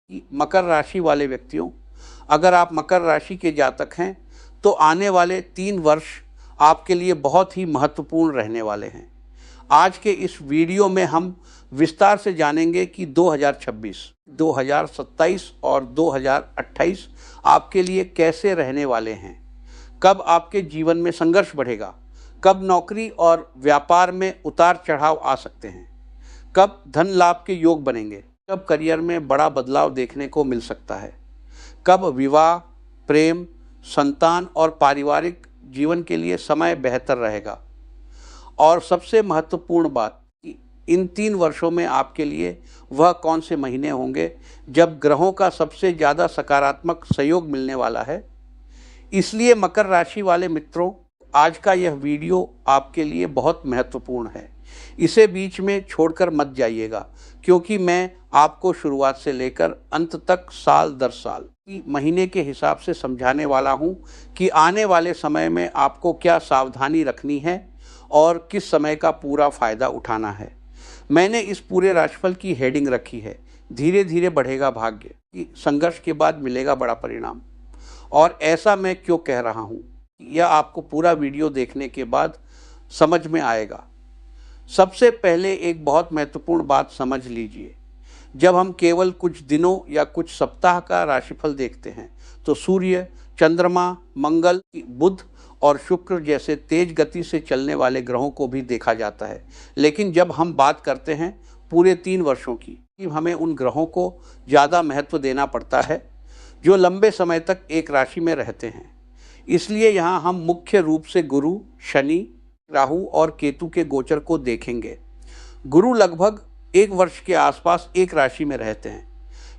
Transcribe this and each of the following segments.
कि मकर राशि वाले व्यक्तियों, अगर आप मकर राशि के जातक हैं तो आने वाले 3 वर्ष आपके लिए बहुत ही महत्वपूर्ण रहने वाले हैं। आज के इस वीडियो में हम विस्तार से जानेंगे कि 2026, 2027 और 2028 आपके लिए कैसे रहने वाले हैं। कब आपके जीवन में संघर्ष बढ़ेगा, कब नौकरी और व्यापार में उतार चढ़ाव आ सकते हैं, कब धन लाभ के योग बनेंगे, कब करियर में बड़ा बदलाव देखने को मिल सकता है, कब विवाह, प्रेम, संतान और पारिवारिक जीवन के लिए समय बेहतर रहेगा। और सबसे महत्वपूर्ण बात कि इन 3 वर्षों में आपके लिए वह कौन से महीने होंगे जब ग्रहों का सबसे ज़्यादा सकारात्मक सहयोग मिलने वाला है। इसलिए मकर राशि वाले मित्रों, आज का यह वीडियो आपके लिए बहुत महत्वपूर्ण है। इसे बीच में छोड़कर मत जाइएगा, क्योंकि मैं आपको शुरुआत से लेकर अंत तक साल दर साल महीने के हिसाब से समझाने वाला हूं कि आने वाले समय में आपको क्या सावधानी रखनी है और किस समय का पूरा फायदा उठाना है। मैंने इस पूरे राशिफल की हेडिंग रखी है, धीरे धीरे बढ़ेगा भाग्य, कि संघर्ष के बाद मिलेगा बड़ा परिणाम। और ऐसा मैं क्यों कह रहा हूँ, यह आपको पूरा वीडियो देखने के बाद समझ में आएगा। सबसे पहले एक बहुत महत्वपूर्ण बात समझ लीजिए, जब हम केवल कुछ दिनों या कुछ सप्ताह का राशिफल देखते हैं तो सूर्य, चंद्रमा, मंगल, बुध और शुक्र जैसे तेज गति से चलने वाले ग्रहों को भी देखा जाता है। लेकिन जब हम बात करते हैं पूरे 3 वर्षों की, हमें उन ग्रहों को ज़्यादा महत्व देना पड़ता है जो लंबे समय तक एक राशि में रहते हैं। इसलिए यहाँ हम मुख्य रूप से गुरु, शनि, राहु और केतु के गोचर को देखेंगे। गुरु लगभग 1 वर्ष के आसपास एक राशि में रहते हैं,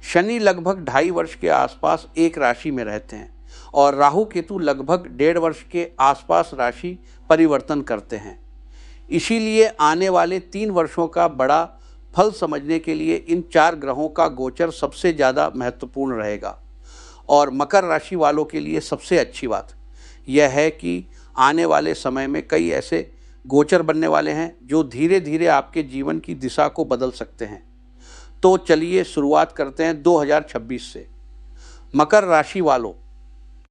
शनि लगभग 2.5 वर्ष के आसपास एक राशि में रहते हैं और राहु केतु लगभग 1.5 वर्ष के आसपास राशि परिवर्तन करते हैं। इसीलिए आने वाले 3 वर्षों का बड़ा फल समझने के लिए इन 4 ग्रहों का गोचर सबसे ज़्यादा महत्वपूर्ण रहेगा। और मकर राशि वालों के लिए सबसे अच्छी बात यह है कि आने वाले समय में कई ऐसे गोचर बनने वाले हैं जो धीरे धीरे आपके जीवन की दिशा को बदल सकते हैं। तो चलिए शुरुआत करते हैं 2026 से। मकर राशि वालों,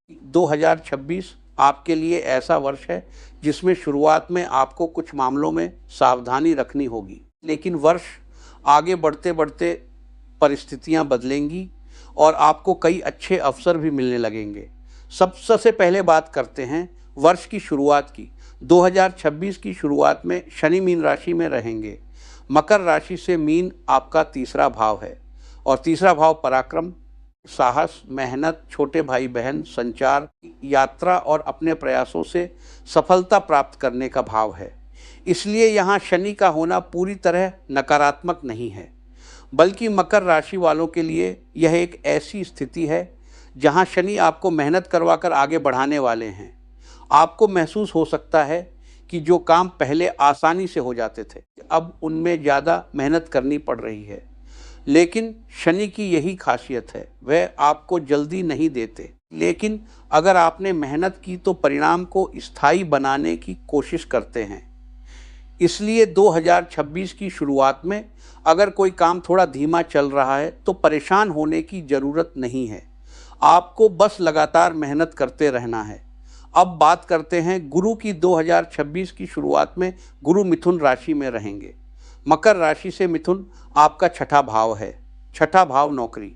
2026 आपके लिए ऐसा वर्ष है जिसमें शुरुआत में आपको कुछ मामलों में सावधानी रखनी होगी, लेकिन वर्ष आगे बढ़ते बढ़ते परिस्थितियां बदलेंगी और आपको कई अच्छे अवसर भी मिलने लगेंगे। सबसे पहले बात करते हैं वर्ष की शुरुआत की। 2026 की शुरुआत में शनि मीन राशि में रहेंगे। मकर राशि से मीन आपका तीसरा भाव है और तीसरा भाव पराक्रम, साहस, मेहनत, छोटे भाई बहन, संचार, यात्रा और अपने प्रयासों से सफलता प्राप्त करने का भाव है। इसलिए यहाँ शनि का होना पूरी तरह नकारात्मक नहीं है, बल्कि मकर राशि वालों के लिए यह एक ऐसी स्थिति है जहाँ शनि आपको मेहनत करवाकर आगे बढ़ाने वाले हैं। आपको महसूस हो सकता है कि जो काम पहले आसानी से हो जाते थे अब उनमें ज़्यादा मेहनत करनी पड़ रही है। लेकिन शनि की यही खासियत है, वह आपको जल्दी नहीं देते, लेकिन अगर आपने मेहनत की तो परिणाम को स्थायी बनाने की कोशिश करते हैं। इसलिए 2026 की शुरुआत में अगर कोई काम थोड़ा धीमा चल रहा है तो परेशान होने की ज़रूरत नहीं है, आपको बस लगातार मेहनत करते रहना है। अब बात करते हैं गुरु की। 2026 की शुरुआत में गुरु मिथुन राशि में रहेंगे। मकर राशि से मिथुन आपका 6ठा भाव है। 6ठा भाव नौकरी,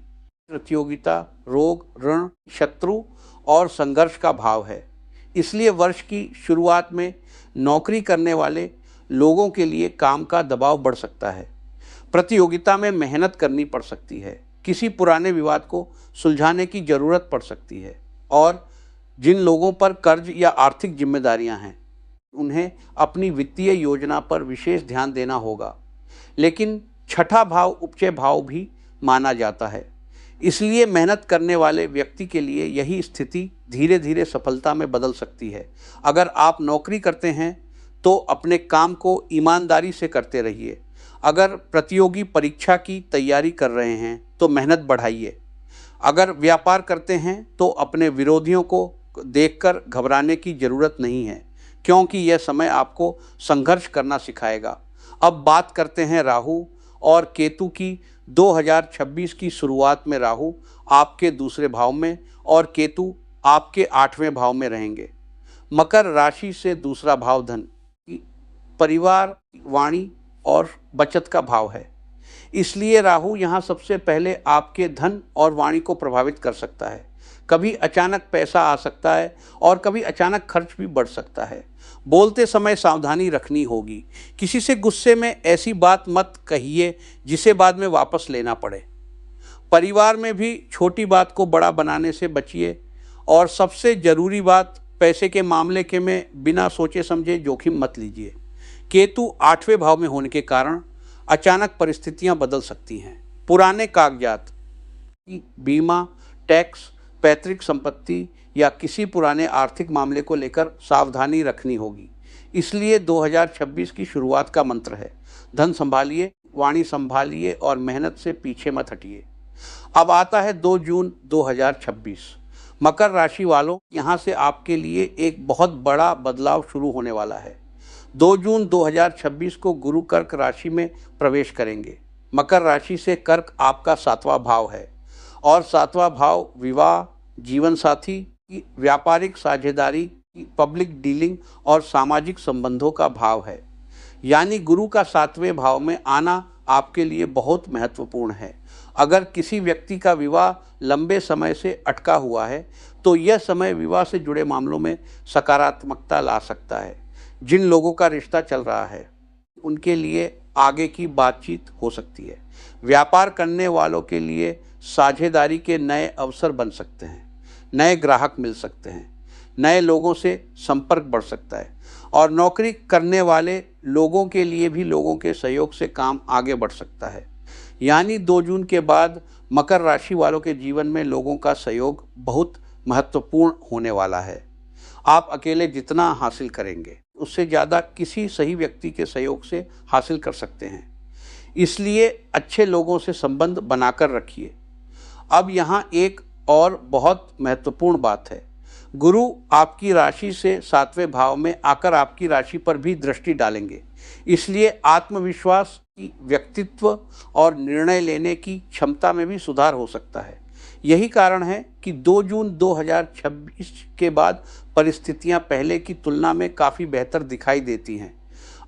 प्रतियोगिता, रोग, ऋण, शत्रु और संघर्ष का भाव है। इसलिए वर्ष की शुरुआत में नौकरी करने वाले लोगों के लिए काम का दबाव बढ़ सकता है। प्रतियोगिता में मेहनत करनी पड़ सकती है, किसी पुराने विवाद को सुलझाने की ज़रूरत पड़ सकती है और जिन लोगों पर कर्ज या आर्थिक जिम्मेदारियां हैं उन्हें अपनी वित्तीय योजना पर विशेष ध्यान देना होगा। लेकिन 6ठा भाव उपचय भाव भी माना जाता है, इसलिए मेहनत करने वाले व्यक्ति के लिए यही स्थिति धीरे धीरे सफलता में बदल सकती है। अगर आप नौकरी करते हैं तो अपने काम को ईमानदारी से करते रहिए। अगर प्रतियोगी परीक्षा की तैयारी कर रहे हैं तो मेहनत बढ़ाइए। अगर व्यापार करते हैं तो अपने विरोधियों को देखकर घबराने की ज़रूरत नहीं है, क्योंकि यह समय आपको संघर्ष करना सिखाएगा। अब बात करते हैं राहु और केतु की 2026 की शुरुआत में राहु आपके दूसरे भाव में और केतु आपके 8वें भाव में रहेंगे। मकर राशि से दूसरा भाव धन, परिवार, वाणी और बचत का भाव है। इसलिए राहु यहाँ सबसे पहले आपके धन और वाणी को प्रभावित कर सकता है। कभी अचानक पैसा आ सकता है और कभी अचानक खर्च भी बढ़ सकता है। बोलते समय सावधानी रखनी होगी। किसी से गुस्से में ऐसी बात मत कहिए जिसे बाद में वापस लेना पड़े। परिवार में भी छोटी बात को बड़ा बनाने से बचिए और सबसे ज़रूरी बात, पैसे के मामले के में बिना सोचे समझे जोखिम मत लीजिए। केतु 8वें भाव में होने के कारण अचानक परिस्थितियां बदल सकती हैं। पुराने कागजात, बीमा, टैक्स, पैतृक संपत्ति या किसी पुराने आर्थिक मामले को लेकर सावधानी रखनी होगी। इसलिए 2026 की शुरुआत का मंत्र है, धन संभालिए, वाणी संभालिए और मेहनत से पीछे मत हटिए। अब आता है 2 जून 2026। मकर राशि वालों, यहाँ से आपके लिए एक बहुत बड़ा बदलाव शुरू होने वाला है। 2 जून 2026 को गुरु कर्क राशि में प्रवेश करेंगे। मकर राशि से कर्क आपका 7वां भाव है और 7वां भाव विवाह, जीवन साथी की व्यापारिक साझेदारी, पब्लिक डीलिंग और सामाजिक संबंधों का भाव है। यानी गुरु का 7वें भाव में आना आपके लिए बहुत महत्वपूर्ण है। अगर किसी व्यक्ति का विवाह लंबे समय से अटका हुआ है तो यह समय विवाह से जुड़े मामलों में सकारात्मकता ला सकता है। जिन लोगों का रिश्ता चल रहा है उनके लिए आगे की बातचीत हो सकती है। व्यापार करने वालों के लिए साझेदारी के नए अवसर बन सकते हैं, नए ग्राहक मिल सकते हैं, नए लोगों से संपर्क बढ़ सकता है और नौकरी करने वाले लोगों के लिए भी लोगों के सहयोग से काम आगे बढ़ सकता है। यानी 2 जून के बाद मकर राशि वालों के जीवन में लोगों का सहयोग बहुत महत्वपूर्ण होने वाला है। आप अकेले जितना हासिल करेंगे उससे ज़्यादा किसी सही व्यक्ति के सहयोग से हासिल कर सकते हैं। इसलिए अच्छे लोगों से संबंध बनाकर रखिए। अब यहाँ एक और बहुत महत्वपूर्ण बात है, गुरु आपकी राशि से 7वें भाव में आकर आपकी राशि पर भी दृष्टि डालेंगे। इसलिए आत्मविश्वास की, व्यक्तित्व और निर्णय लेने की क्षमता में भी सुधार हो सकता है। यही कारण है कि 2 जून 2026 के बाद परिस्थितियां पहले की तुलना में काफ़ी बेहतर दिखाई देती हैं।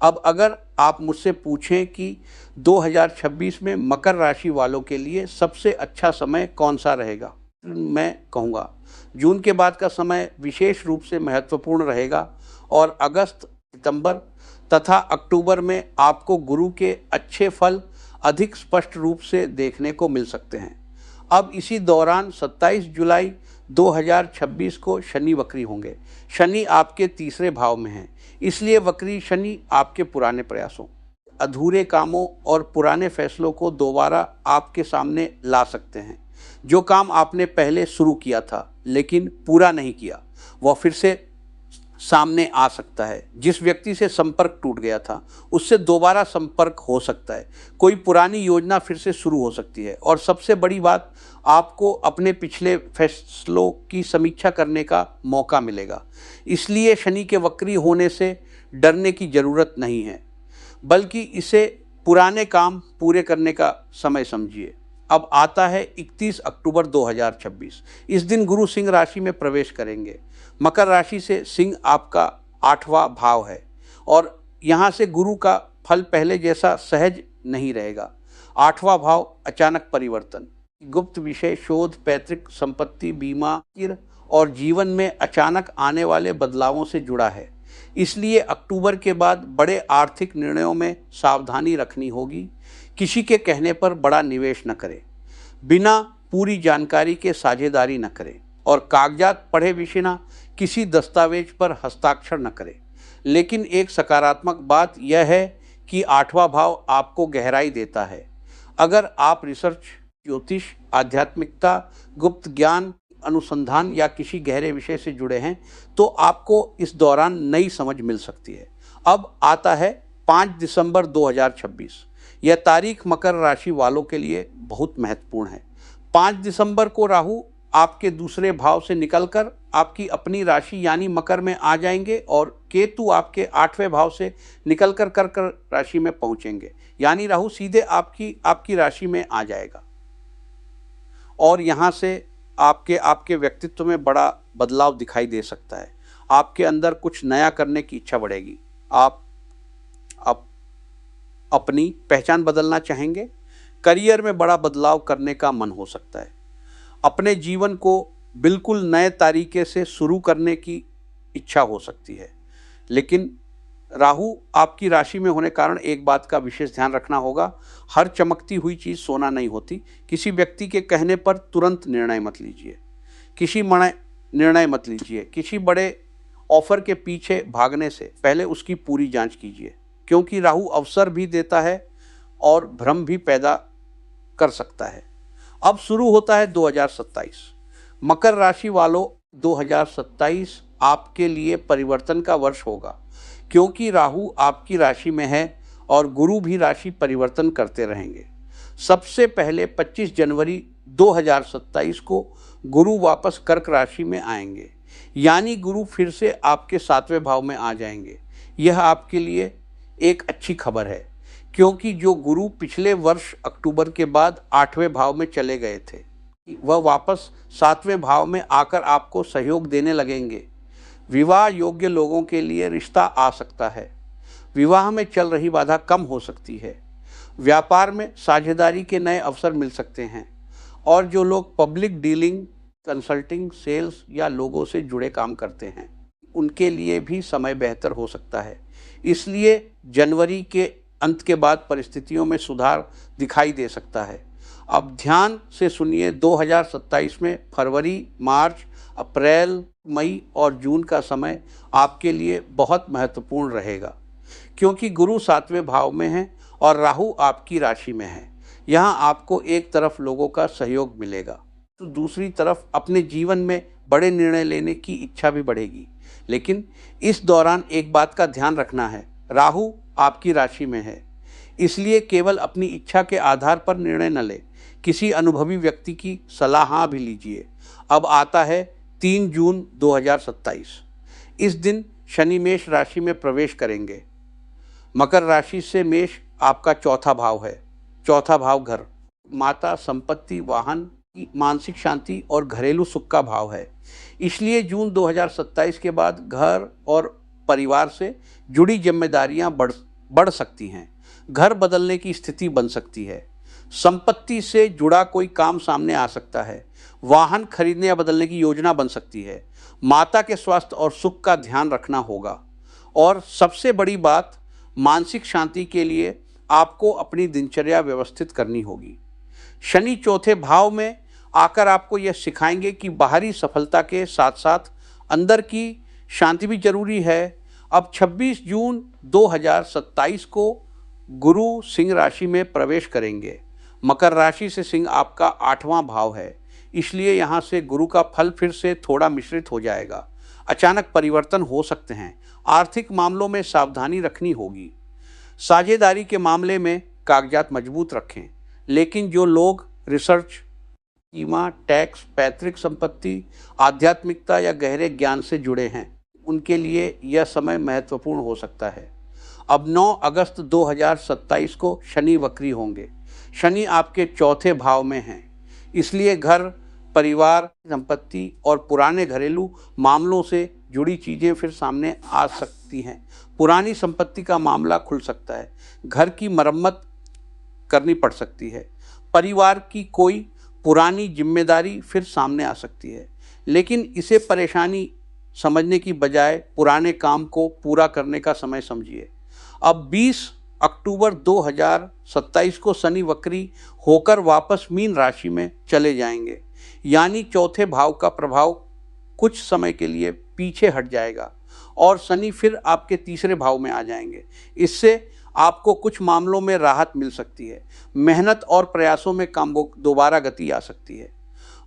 अब अगर आप मुझसे पूछें कि 2026 में मकर राशि वालों के लिए सबसे अच्छा समय कौन सा रहेगा, मैं कहूँगा जून के बाद का समय विशेष रूप से महत्वपूर्ण रहेगा और अगस्त, सितंबर तथा अक्टूबर में आपको गुरु के अच्छे फल अधिक स्पष्ट रूप से देखने को मिल सकते हैं। अब इसी दौरान 27 जुलाई 2026 को शनि वक्री होंगे। शनि आपके 3रे भाव में हैं, इसलिए वक्री शनि आपके पुराने प्रयासों, अधूरे कामों और पुराने फैसलों को दोबारा आपके सामने ला सकते हैं। जो काम आपने पहले शुरू किया था लेकिन पूरा नहीं किया, वह फिर से सामने आ सकता है। जिस व्यक्ति से संपर्क टूट गया था उससे दोबारा संपर्क हो सकता है। कोई पुरानी योजना फिर से शुरू हो सकती है और सबसे बड़ी बात, आपको अपने पिछले फैसलों की समीक्षा करने का मौका मिलेगा। इसलिए शनि के वक्री होने से डरने की ज़रूरत नहीं है, बल्कि इसे पुराने काम पूरे करने का समय समझिए। अब आता है 31 अक्टूबर 2026। इस दिन गुरु सिंह राशि में प्रवेश करेंगे। मकर राशि से सिंह आपका 8वां भाव है और यहाँ से गुरु का फल पहले जैसा सहज नहीं रहेगा। 8वां भाव अचानक परिवर्तन, गुप्त विषय, शोध, पैतृक संपत्ति, बीमा और जीवन में अचानक आने वाले बदलावों से जुड़ा है। इसलिए अक्टूबर के बाद बड़े आर्थिक निर्णयों में सावधानी रखनी होगी। किसी के कहने पर बड़ा निवेश न करें, बिना पूरी जानकारी के साझेदारी न करें और कागजात पढ़े बिना किसी दस्तावेज पर हस्ताक्षर न करें। लेकिन एक सकारात्मक बात यह है कि 8वां भाव आपको गहराई देता है। अगर आप रिसर्च, ज्योतिष, आध्यात्मिकता, गुप्त ज्ञान, अनुसंधान या किसी गहरे विषय से जुड़े हैं तो आपको इस दौरान नई समझ मिल सकती है। अब आता है 5 दिसंबर 2026। यह तारीख मकर राशि वालों के लिए बहुत महत्वपूर्ण है। 5 दिसंबर को राहु आपके दूसरे भाव से निकलकर आपकी अपनी राशि यानी मकर में आ जाएंगे और केतु आपके 8वें भाव से निकलकर कर्क राशि में पहुंचेंगे, यानी राहु सीधे आपकी राशि में आ जाएगा और यहाँ से आपके व्यक्तित्व में बड़ा बदलाव दिखाई दे सकता है। आपके अंदर कुछ नया करने की इच्छा बढ़ेगी। आप अपनी पहचान बदलना चाहेंगे। करियर में बड़ा बदलाव करने का मन हो सकता है। अपने जीवन को बिल्कुल नए तरीके से शुरू करने की इच्छा हो सकती है। लेकिन राहु आपकी राशि में होने कारण एक बात का विशेष ध्यान रखना होगा, हर चमकती हुई चीज़ सोना नहीं होती। किसी व्यक्ति के कहने पर तुरंत निर्णय मत लीजिए। किसी बड़े ऑफर के पीछे भागने से पहले उसकी पूरी जांच कीजिए, क्योंकि राहु अवसर भी देता है और भ्रम भी पैदा कर सकता है। अब शुरू होता है 2027। मकर राशि वालों, 2027 आपके लिए परिवर्तन का वर्ष होगा, क्योंकि राहु आपकी राशि में है और गुरु भी राशि परिवर्तन करते रहेंगे। सबसे पहले 25 जनवरी 2027 को गुरु वापस कर्क राशि में आएंगे, यानी गुरु फिर से आपके 7वें भाव में आ जाएंगे। यह आपके लिए एक अच्छी खबर है, क्योंकि जो गुरु पिछले वर्ष अक्टूबर के बाद 8वें भाव में चले गए थे, वह वापस 7वें भाव में आकर आपको सहयोग देने लगेंगे। विवाह योग्य लोगों के लिए रिश्ता आ सकता है। विवाह में चल रही बाधा कम हो सकती है। व्यापार में साझेदारी के नए अवसर मिल सकते हैं और जो लोग पब्लिक डीलिंग, कंसल्टिंग, सेल्स या लोगों से जुड़े काम करते हैं, उनके लिए भी समय बेहतर हो सकता है। इसलिए जनवरी के अंत के बाद परिस्थितियों में सुधार दिखाई दे सकता है। अब ध्यान से सुनिए, 2027 में फरवरी, मार्च, अप्रैल, मई और जून का समय आपके लिए बहुत महत्वपूर्ण रहेगा, क्योंकि गुरु 7वें भाव में है और राहु आपकी राशि में है। यहाँ आपको एक तरफ लोगों का सहयोग मिलेगा, तो दूसरी तरफ अपने जीवन में बड़े निर्णय लेने की इच्छा भी बढ़ेगी। लेकिन इस दौरान एक बात का ध्यान रखना है, राहु आपकी राशि में है, इसलिए केवल अपनी इच्छा के आधार पर निर्णय न लें। किसी अनुभवी व्यक्ति की सलाह भी लीजिए। अब आता है 3 जून 2027। इस दिन शनि मेष राशि में प्रवेश करेंगे। मकर राशि से मेष आपका 4था भाव है। 4था भाव घर, माता, संपत्ति, वाहन, मानसिक शांति और घरेलू सुख का भाव है। इसलिए जून 2027 के बाद घर और परिवार से जुड़ी जिम्मेदारियां बढ़ सकती हैं। घर बदलने की स्थिति बन सकती है। संपत्ति से जुड़ा कोई काम सामने आ सकता है। वाहन खरीदने या बदलने की योजना बन सकती है। माता के स्वास्थ्य और सुख का ध्यान रखना होगा। और सबसे बड़ी बात, मानसिक शांति के लिए आपको अपनी दिनचर्या व्यवस्थित करनी होगी। शनि 4थे भाव में आकर आपको यह सिखाएंगे कि बाहरी सफलता के साथ साथ अंदर की शांति भी जरूरी है। अब 26 जून 2027 को गुरु सिंह राशि में प्रवेश करेंगे। मकर राशि से सिंह आपका 8वां भाव है, इसलिए यहाँ से गुरु का फल फिर से थोड़ा मिश्रित हो जाएगा। अचानक परिवर्तन हो सकते हैं। आर्थिक मामलों में सावधानी रखनी होगी। साझेदारी के मामले में कागजात मजबूत रखें। लेकिन जो लोग रिसर्च, सीमा, टैक्स, पैतृक संपत्ति, आध्यात्मिकता या गहरे ज्ञान से जुड़े हैं, उनके लिए यह समय महत्वपूर्ण हो सकता है। अब 9 अगस्त 2027 को शनि वक्री होंगे। शनि आपके 4थे भाव में हैं, इसलिए घर, परिवार, संपत्ति और पुराने घरेलू मामलों से जुड़ी चीज़ें फिर सामने आ सकती हैं। पुरानी संपत्ति का मामला खुल सकता है। घर की मरम्मत करनी पड़ सकती है। परिवार की कोई पुरानी जिम्मेदारी फिर सामने आ सकती है। लेकिन इसे परेशानी समझने की बजाय पुराने काम को पूरा करने का समय समझिए। अब 20 अक्टूबर 2027 को शनि वक्री होकर वापस मीन राशि में चले जाएंगे, यानी 4थे भाव का प्रभाव कुछ समय के लिए पीछे हट जाएगा और शनि फिर आपके 3रे भाव में आ जाएंगे। इससे आपको कुछ मामलों में राहत मिल सकती है। मेहनत और प्रयासों में काम दोबारा गति आ सकती है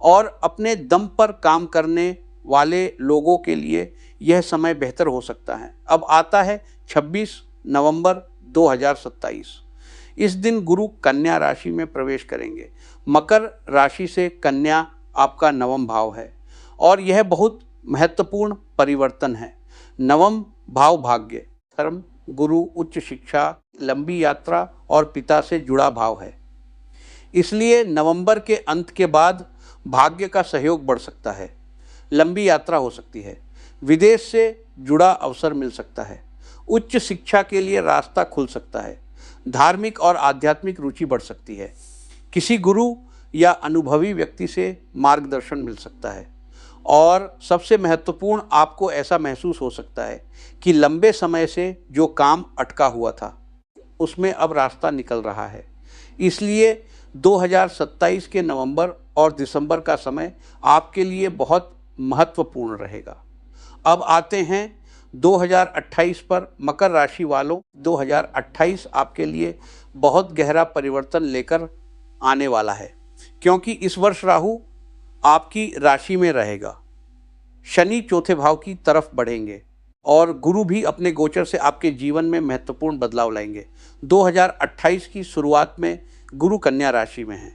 और अपने दम पर काम करने वाले लोगों के लिए यह समय बेहतर हो सकता है। अब आता है 26 नवंबर 2027। इस दिन गुरु कन्या राशि में प्रवेश करेंगे। मकर राशि से कन्या आपका नवम भाव है और यह बहुत महत्वपूर्ण परिवर्तन है। नवम भाव भाग्य, धर्म, गुरु, उच्च शिक्षा, लंबी यात्रा और पिता से जुड़ा भाव है। इसलिए नवंबर के अंत के बाद भाग्य का सहयोग बढ़ सकता है, लंबी यात्रा हो सकती है, विदेश से जुड़ा अवसर मिल सकता है, उच्च शिक्षा के लिए रास्ता खुल सकता है, धार्मिक और आध्यात्मिक रुचि बढ़ सकती है, किसी गुरु या अनुभवी व्यक्ति से मार्गदर्शन मिल सकता है और सबसे महत्वपूर्ण, आपको ऐसा महसूस हो सकता है कि लंबे समय से जो काम अटका हुआ था उसमें अब रास्ता निकल रहा है। इसलिए 2027 के नवंबर और दिसंबर का समय आपके लिए बहुत महत्वपूर्ण रहेगा। अब आते हैं 2028 पर। मकर राशि वालों, 2028 आपके लिए बहुत गहरा परिवर्तन लेकर आने वाला है, क्योंकि इस वर्ष राहु आपकी राशि में रहेगा, शनि चौथे भाव की तरफ बढ़ेंगे और गुरु भी अपने गोचर से आपके जीवन में महत्वपूर्ण बदलाव लाएंगे। 2028 की शुरुआत में गुरु कन्या राशि में है,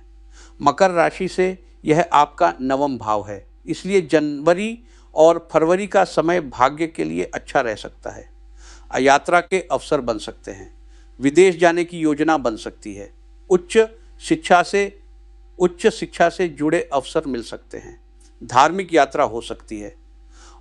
मकर राशि से यह आपका नवम भाव है, इसलिए जनवरी और फरवरी का समय भाग्य के लिए अच्छा रह सकता है। यात्रा के अवसर बन सकते हैं, विदेश जाने की योजना बन सकती है, उच्च शिक्षा से जुड़े अवसर मिल सकते हैं, धार्मिक यात्रा हो सकती है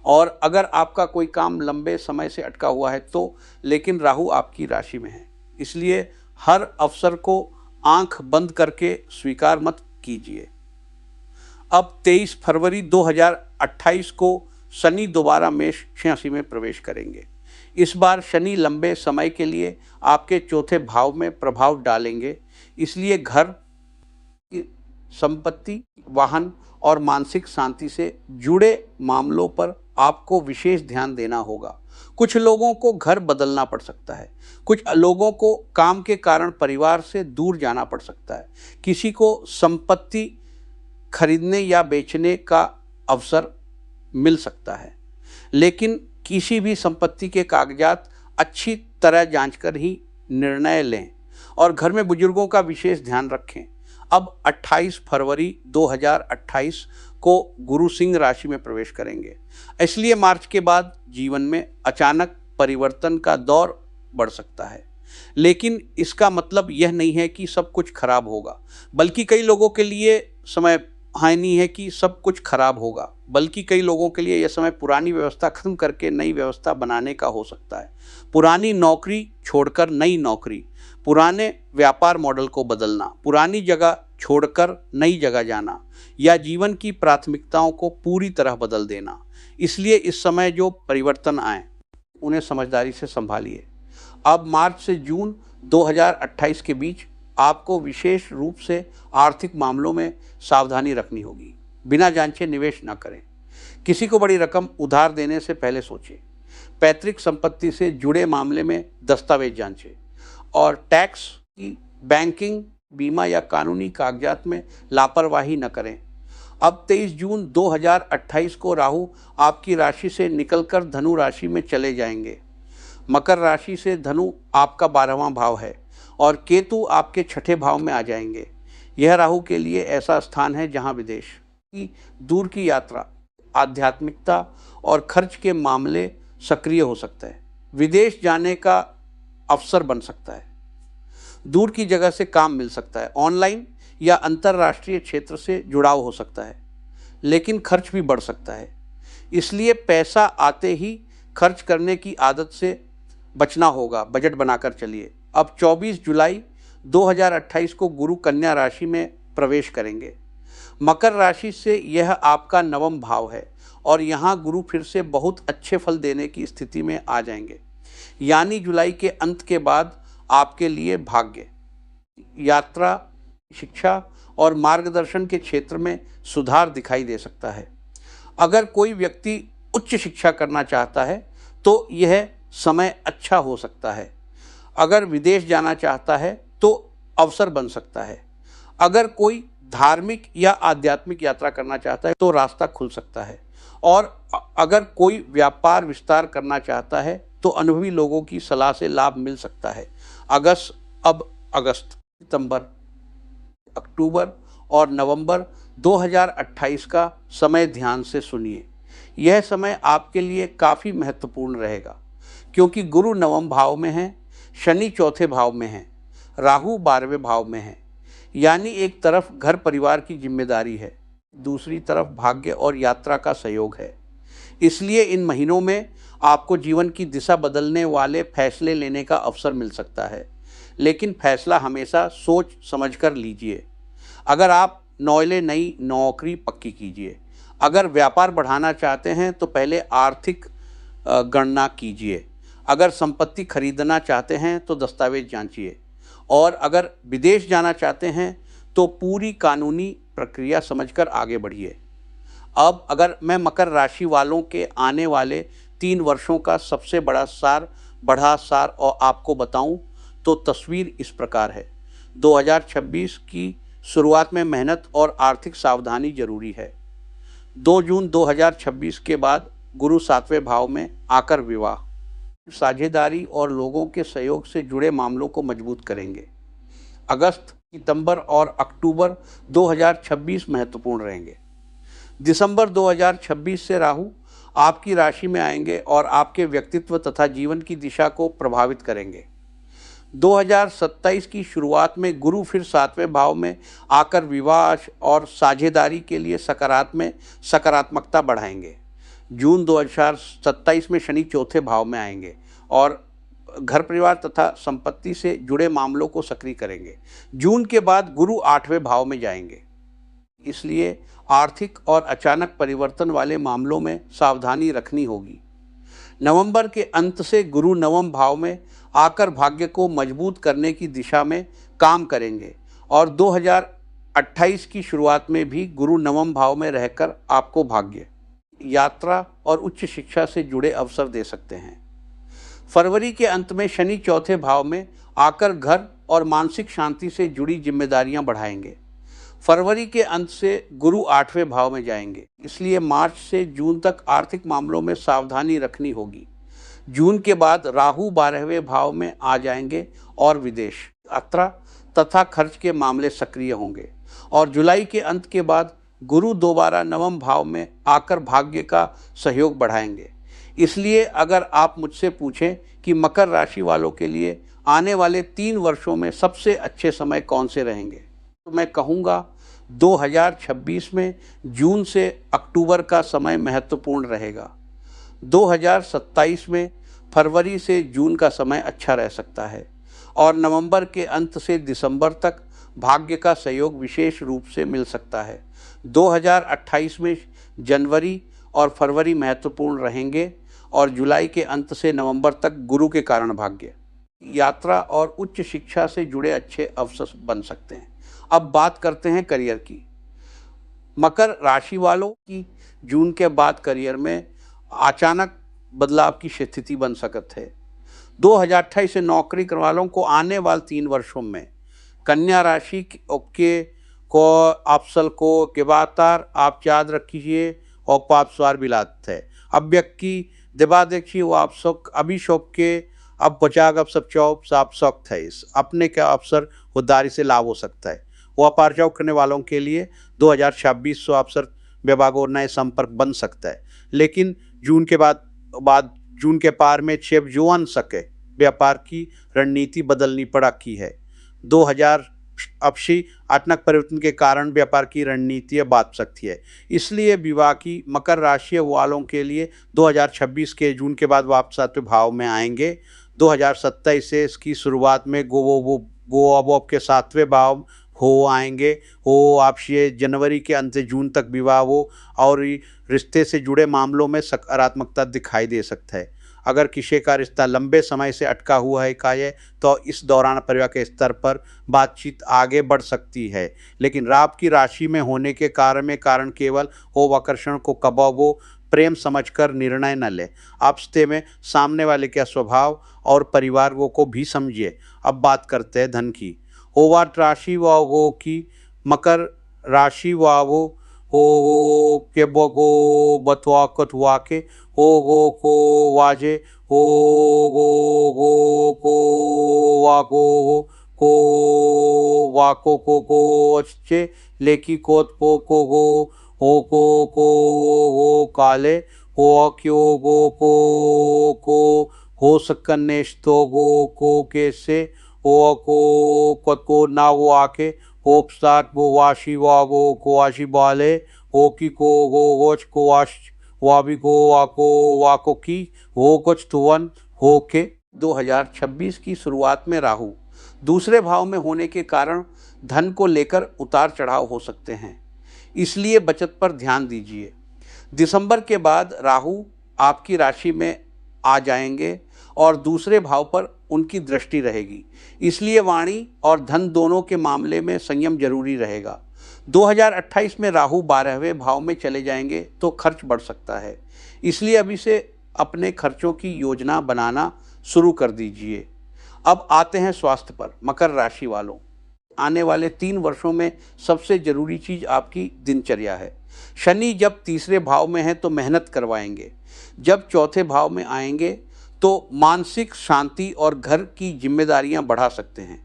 और अगर आपका कोई काम लंबे समय से अटका हुआ है तो, लेकिन राहु आपकी राशि में है, इसलिए हर अवसर को आंख बंद करके स्वीकार मत कीजिए। अब 23 फरवरी 2028 को शनि दोबारा मेष राशि में प्रवेश करेंगे। इस बार शनि लंबे समय के लिए आपके चौथे भाव में प्रभाव डालेंगे, इसलिए घर, संपत्ति, वाहन और मानसिक शांति से जुड़े मामलों पर आपको विशेष ध्यान देना होगा। कुछ लोगों को घर बदलना पड़ सकता है, कुछ लोगों को काम के कारण परिवार से दूर जाना पड़ सकता है, किसी को संपत्ति खरीदने या बेचने का अवसर मिल सकता है, लेकिन किसी भी संपत्ति के कागजात अच्छी तरह जांचकर ही निर्णय लें और घर में बुजुर्गों का विशेष ध्यान रखें। अब 28 फरवरी 2028 को गुरु सिंह राशि में प्रवेश करेंगे, इसलिए मार्च के बाद जीवन में अचानक परिवर्तन का दौर बढ़ सकता है, लेकिन इसका मतलब यह नहीं है कि सब कुछ खराब होगा, बल्कि कई लोगों के लिए समय हानि है कि सब कुछ खराब होगा, बल्कि कई लोगों के लिए यह समय पुरानी व्यवस्था खत्म करके नई व्यवस्था बनाने का हो सकता है। पुरानी नौकरी छोड़कर नई नौकरी, पुराने व्यापार मॉडल को बदलना, पुरानी जगह छोड़कर नई जगह जाना या जीवन की प्राथमिकताओं को पूरी तरह बदल देना। इसलिए इस समय जो परिवर्तन आए उन्हें समझदारी से संभालिए। अब मार्च से जून 2028 के बीच आपको विशेष रूप से आर्थिक मामलों में सावधानी रखनी होगी। बिना जांचे निवेश न करें, किसी को बड़ी रकम उधार देने से पहले सोचें, पैतृक संपत्ति से जुड़े मामले में दस्तावेज जांचें और टैक्स की, बैंकिंग, बीमा या कानूनी कागजात में लापरवाही न करें। अब 23 जून 2028 को राहु आपकी राशि से निकलकर धनु राशि में चले जाएंगे। मकर राशि से धनु आपका 12वां भाव है और केतु आपके छठे भाव में आ जाएंगे। यह राहु के लिए ऐसा स्थान है जहां विदेश की, दूर की यात्रा, आध्यात्मिकता और खर्च के मामले सक्रिय हो सकते हैं। विदेश जाने का अवसर बन सकता है, दूर की जगह से काम मिल सकता है, ऑनलाइन या अंतर्राष्ट्रीय क्षेत्र से जुड़ाव हो सकता है, लेकिन खर्च भी बढ़ सकता है। इसलिए पैसा आते ही खर्च करने की आदत से बचना होगा, बजट बनाकर चलिए। अब 24 जुलाई 2028 को गुरु कन्या राशि में प्रवेश करेंगे। मकर राशि से यह आपका नवम भाव है और यहाँ गुरु फिर से बहुत अच्छे फल देने की स्थिति में आ जाएंगे, यानी जुलाई के अंत के बाद आपके लिए भाग्य, यात्रा, शिक्षा और मार्गदर्शन के क्षेत्र में सुधार दिखाई दे सकता है। अगर कोई व्यक्ति उच्च शिक्षा करना चाहता है तो यह समय अच्छा हो सकता है। अगर विदेश जाना चाहता है तो अवसर बन सकता है। अगर कोई धार्मिक या आध्यात्मिक यात्रा करना चाहता है तो रास्ता खुल सकता है और अगर कोई व्यापार विस्तार करना चाहता है तो अनुभवी लोगों की सलाह से लाभ मिल सकता है। अगस्त, सितंबर, अक्टूबर और नवंबर 2028 का समय ध्यान से सुनिए। यह समय आपके लिए काफ़ी महत्वपूर्ण रहेगा, क्योंकि गुरु नवम भाव में है, शनि चौथे भाव में है, राहु 12वें भाव में है। यानी एक तरफ घर परिवार की जिम्मेदारी है, दूसरी तरफ भाग्य और यात्रा का सहयोग है। इसलिए इन महीनों में आपको जीवन की दिशा बदलने वाले फैसले लेने का अवसर मिल सकता है, लेकिन फैसला हमेशा सोच समझकर लीजिए। अगर आप नई नौकरी पक्की कीजिए। अगर व्यापार बढ़ाना चाहते हैं तो पहले आर्थिक गणना कीजिए। अगर संपत्ति खरीदना चाहते हैं तो दस्तावेज जांचिए। और अगर विदेश जाना चाहते हैं तो पूरी कानूनी प्रक्रिया समझकर आगे बढ़िए। अब अगर मैं मकर राशि वालों के आने वाले 3 वर्षों का सबसे बड़ा सार और आपको बताऊं तो तस्वीर इस प्रकार है। 2026 की शुरुआत में मेहनत और आर्थिक सावधानी जरूरी है। 2 जून 2026 के बाद गुरु 7वें भाव में आकर विवाह, साझेदारी और लोगों के सहयोग से जुड़े मामलों को मजबूत करेंगे। अगस्त, सितंबर और अक्टूबर 2026 महत्वपूर्ण रहेंगे। दिसंबर 2026 से राहु आपकी राशि में आएंगे और आपके व्यक्तित्व तथा जीवन की दिशा को प्रभावित करेंगे। 2027 की शुरुआत में गुरु फिर 7वें भाव में आकर विवाह और साझेदारी के लिए सकारात्मकता बढ़ाएंगे। जून 2027 में शनि चौथे भाव में आएंगे और घर परिवार तथा संपत्ति से जुड़े मामलों को सक्रिय करेंगे। जून के बाद गुरु 8वें भाव में जाएंगे, इसलिए आर्थिक और अचानक परिवर्तन वाले मामलों में सावधानी रखनी होगी। नवंबर के अंत से गुरु नवम भाव में आकर भाग्य को मजबूत करने की दिशा में काम करेंगे और 2028 की शुरुआत में भी गुरु नवम भाव में रहकर आपको भाग्य, यात्रा और उच्च शिक्षा से जुड़े अवसर दे सकते हैं। फरवरी के अंत में शनि चौथे भाव में आकर घर और मानसिक शांति से जुड़ी जिम्मेदारियां बढ़ाएंगे। फरवरी के अंत से गुरु 8वें भाव में जाएंगे, इसलिए मार्च से जून तक आर्थिक मामलों में सावधानी रखनी होगी। जून के बाद राहु 12वें भाव में आ जाएंगे और विदेश, यात्रा तथा खर्च के मामले सक्रिय होंगे। और जुलाई के अंत के बाद गुरु दोबारा नवम भाव में आकर भाग्य का सहयोग बढ़ाएंगे। इसलिए अगर आप मुझसे पूछें कि मकर राशि वालों के लिए आने वाले 3 वर्षों में सबसे अच्छे समय कौन से रहेंगे, तो मैं कहूँगा 2026 में जून से अक्टूबर का समय महत्वपूर्ण रहेगा। 2027 में फरवरी से जून का समय अच्छा रह सकता है और नवंबर के अंत से दिसंबर तक भाग्य का सहयोग विशेष रूप से मिल सकता है। 2028 में जनवरी और फरवरी महत्वपूर्ण रहेंगे और जुलाई के अंत से नवंबर तक गुरु के कारण भाग्य, यात्रा और उच्च शिक्षा से जुड़े अच्छे अवसर बन सकते हैं। अब बात करते हैं करियर की। मकर राशि वालों की जून के बाद करियर में अचानक बदलाव की स्थिति बन सकती है। 2028 से नौकरी करने वालों को आने वाले 3 वर्षों में कन्या राशि के अवसर को केबातार आप याद रखिए और पाप स्वार बिलात है। अव्यक की दिबा देखिए वो आप सब अभी शोक के अब बचाग अब सब चौप साप सख्त है। इस अपने का अवसर उदारी से लाभ हो सकता है। व्यापार चौक करने वालों के लिए 2026 अवसर विभाग और नए संपर्क बन सकता है, लेकिन जून के बाद जून के पार में छेब जुआन सके व्यापार की रणनीति बदलनी पड़ा की है। 2080 अचानक परिवर्तन के कारण व्यापार की रणनीति बात सकती है। इसलिए विवाह की मकर राशि वालों के लिए 2026 के जून के बाद वापस 7वें भाव में आएंगे। 2027 से इसकी शुरुआत में वो आपके 7वें भाव हो आएंगे। हो आपसे जनवरी के अंत से जून तक विवाह हो और रिश्ते से जुड़े मामलों में सकारात्मकता दिखाई दे सकता है। अगर किसी का रिश्ता लंबे समय से अटका हुआ है तो इस दौरान परिवार के स्तर पर बातचीत आगे बढ़ सकती है, लेकिन राहु की राशि में होने के कारण केवल आकर्षण को कबाबो प्रेम समझकर निर्णय न ले। आपस्ते में सामने वाले का स्वभाव और परिवार को भी समझिए। अब बात करते हैं धन की। ओवाट राशि वावो की मकर राशि वावो हो के बगो बतवा कतवा के हो गो को वाजे हो गो गो को वागो वाको को अच्छे लेकी कोत को गो हो काले हो क्यो को हो सकन्नेस्तो को कैसे हो को ना वो आके होप सात वो वाशी वागो को वाशी बाले हो की को गोच को वाश वाबी को वाको की हो कुछ तुवन हो के। 2026 की शुरुआत में राहु दूसरे भाव में होने के कारण धन को लेकर उतार चढ़ाव हो सकते हैं, इसलिए बचत पर ध्यान दीजिए। दिसंबर के बाद राहु आपकी राशि में आ जाएंगे और दूसरे भाव पर उनकी दृष्टि रहेगी, इसलिए वाणी और धन दोनों के मामले में संयम जरूरी रहेगा। 2028 में राहु 12वें भाव में चले जाएंगे तो खर्च बढ़ सकता है, इसलिए अभी से अपने खर्चों की योजना बनाना शुरू कर दीजिए। अब आते हैं स्वास्थ्य पर। मकर राशि वालों, आने वाले 3 वर्षों में सबसे जरूरी चीज आपकी दिनचर्या है। शनि जब तीसरे भाव में है तो मेहनत करवाएंगे, जब चौथे भाव में आएंगे तो मानसिक शांति और घर की जिम्मेदारियां बढ़ा सकते हैं,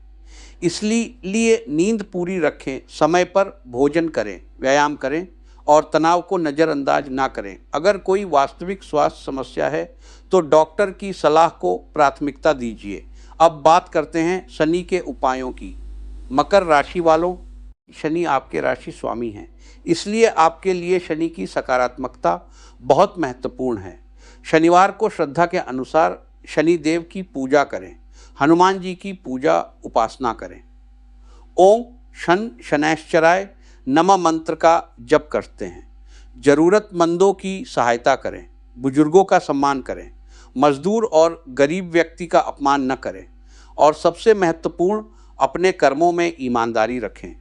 इसलिए नींद पूरी रखें, समय पर भोजन करें, व्यायाम करें और तनाव को नज़रअंदाज ना करें। अगर कोई वास्तविक स्वास्थ्य समस्या है तो डॉक्टर की सलाह को प्राथमिकता दीजिए। अब बात करते हैं शनि के उपायों की। मकर राशि वालों, शनि आपके राशि स्वामी हैं, इसलिए आपके लिए शनि की सकारात्मकता बहुत महत्वपूर्ण है। शनिवार को श्रद्धा के अनुसार शनि देव की पूजा करें, हनुमान जी की पूजा उपासना करें। ओम शन शनैश्चराय नमः मंत्र का जप करते हैं। जरूरतमंदों की सहायता करें, बुजुर्गों का सम्मान करें, मजदूर और गरीब व्यक्ति का अपमान न करें और सबसे महत्वपूर्ण अपने कर्मों में ईमानदारी रखें,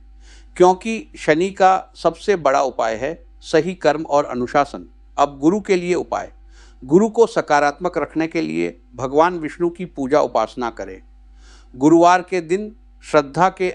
क्योंकि शनि का सबसे बड़ा उपाय है सही कर्म और अनुशासन। अब गुरु के लिए उपाय। गुरु को सकारात्मक रखने के लिए भगवान विष्णु की पूजा उपासना करें। गुरुवार के दिन श्रद्धा के